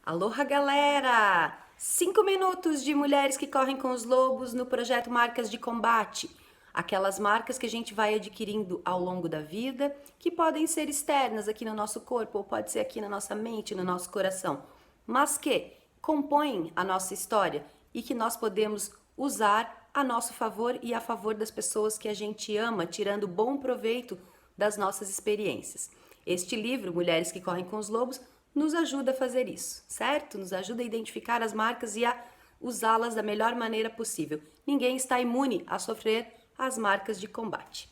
Aloha, galera! 5 minutos de mulheres que correm com os lobos no projeto Marcas de Combate. Aquelas marcas que a gente vai adquirindo ao longo da vida, que podem ser externas aqui no nosso corpo, ou pode ser aqui na nossa mente, no nosso coração, mas que compõem a nossa história e que nós podemos usar a nosso favor e a favor das pessoas que a gente ama, tirando bom proveito das nossas experiências. Este livro, Mulheres que Correm com os Lobos, nos ajuda a fazer isso, certo? Nos ajuda a identificar as marcas e a usá-las da melhor maneira possível. Ninguém está imune a sofrer as marcas de combate.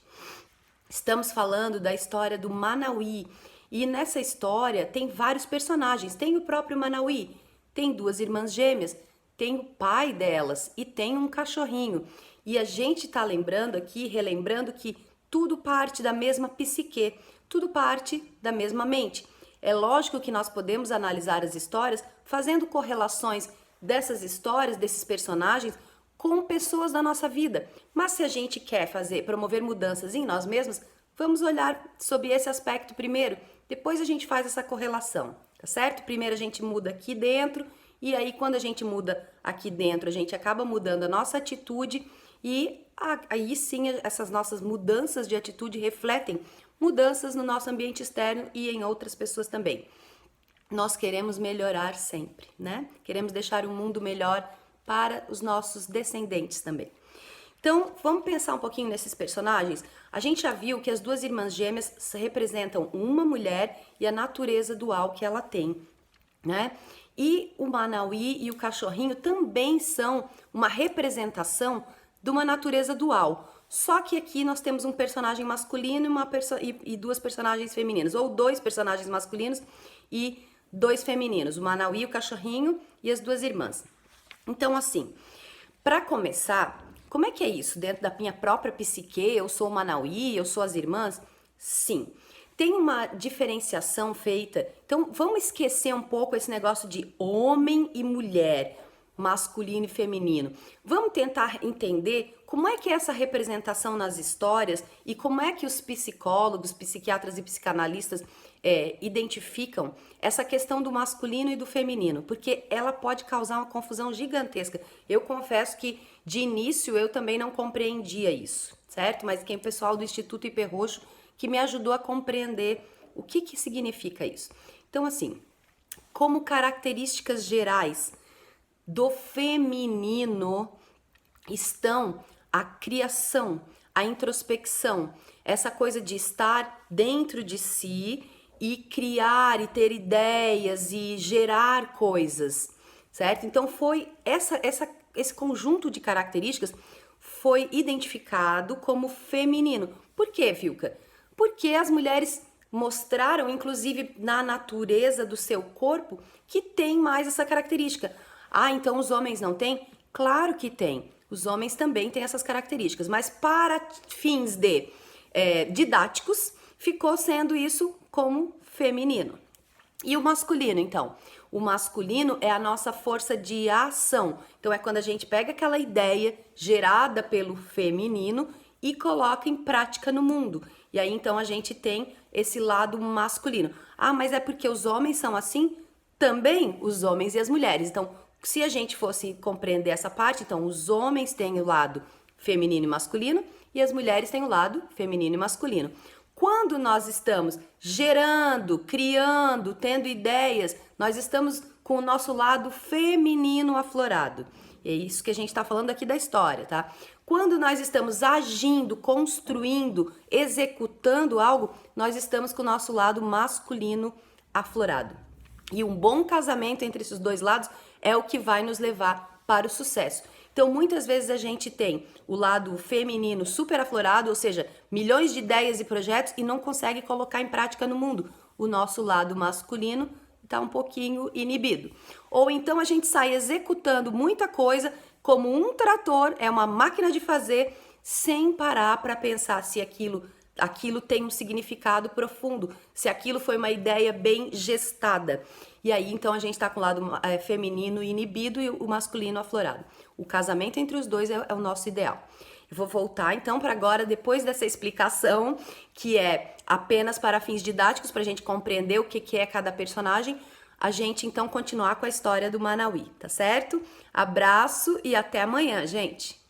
Estamos falando da história do Manauí e nessa história tem vários personagens. Tem o próprio Manauí, tem duas irmãs gêmeas, tem o pai delas e tem um cachorrinho. E a gente está lembrando aqui, relembrando que tudo parte da mesma psique, tudo parte da mesma mente. É lógico que nós podemos analisar as histórias fazendo correlações dessas histórias, desses personagens, com pessoas da nossa vida. Mas se a gente quer promover mudanças em nós mesmos, vamos olhar sobre esse aspecto primeiro, depois a gente faz essa correlação, tá certo? Primeiro a gente muda aqui dentro, e aí quando a gente muda aqui dentro, a gente acaba mudando a nossa atitude, e aí sim essas nossas mudanças de atitude refletem mudanças no nosso ambiente externo e em outras pessoas também. Nós queremos melhorar sempre, né? Queremos deixar o mundo melhor para os nossos descendentes também. Então, vamos pensar um pouquinho nesses personagens? A gente já viu que as duas irmãs gêmeas representam uma mulher e a natureza dual que ela tem, né? E o Manauí e o cachorrinho também são uma representação de uma natureza dual. Só que aqui nós temos um personagem masculino e duas personagens femininas, ou dois personagens masculinos e dois femininos, o Manauí, o cachorrinho e as duas irmãs. Então, assim, para começar, como é que é isso? Dentro da minha própria psique, eu sou o Manauí, eu sou as irmãs? Sim. Tem uma diferenciação feita. Então, vamos esquecer um pouco esse negócio de homem e mulher, masculino e feminino. Vamos tentar entender como é que é essa representação nas histórias e como é que os psicólogos, psiquiatras e psicanalistas identificam essa questão do masculino e do feminino, porque ela pode causar uma confusão gigantesca. Eu confesso que de início eu também não compreendia isso, certo? Mas quem é o pessoal do Instituto Hiperroxo que me ajudou a compreender o que significa isso. Então, assim, como características gerais do feminino estão a criação, a introspecção, essa coisa de estar dentro de si e criar e ter ideias e gerar coisas, certo? Então foi esse conjunto de características foi identificado como feminino. Por quê, Vilca? Porque as mulheres mostraram, inclusive na natureza do seu corpo, que tem mais essa característica. Ah, então os homens não têm? Claro que tem. Os homens também têm essas características, mas para fins didáticos, ficou sendo isso como feminino. E o masculino, então? O masculino é a nossa força de ação. Então, é quando a gente pega aquela ideia gerada pelo feminino e coloca em prática no mundo. E aí, então, a gente tem esse lado masculino. Ah, mas é porque os homens são assim? Também os homens e as mulheres. Então, se a gente fosse compreender essa parte, então os homens têm o lado feminino e masculino e as mulheres têm o lado feminino e masculino. Quando nós estamos gerando, criando, tendo ideias, nós estamos com o nosso lado feminino aflorado. É isso que a gente está falando aqui da história, tá? Quando nós estamos agindo, construindo, executando algo, nós estamos com o nosso lado masculino aflorado. E um bom casamento entre esses dois lados é o que vai nos levar para o sucesso. Então, muitas vezes a gente tem o lado feminino super aflorado, ou seja, milhões de ideias e projetos e não consegue colocar em prática no mundo. O nosso lado masculino está um pouquinho inibido. Ou então a gente sai executando muita coisa como um trator, é uma máquina de fazer, sem parar para pensar se aquilo tem um significado profundo, se aquilo foi uma ideia bem gestada. E aí, então, a gente está com o lado feminino inibido e o masculino aflorado. O casamento entre os dois é o nosso ideal. Eu vou voltar, então, para agora, depois dessa explicação, que é apenas para fins didáticos, para a gente compreender o que é cada personagem, a gente então continuar com a história do Manauí, tá certo? Abraço e até amanhã, gente!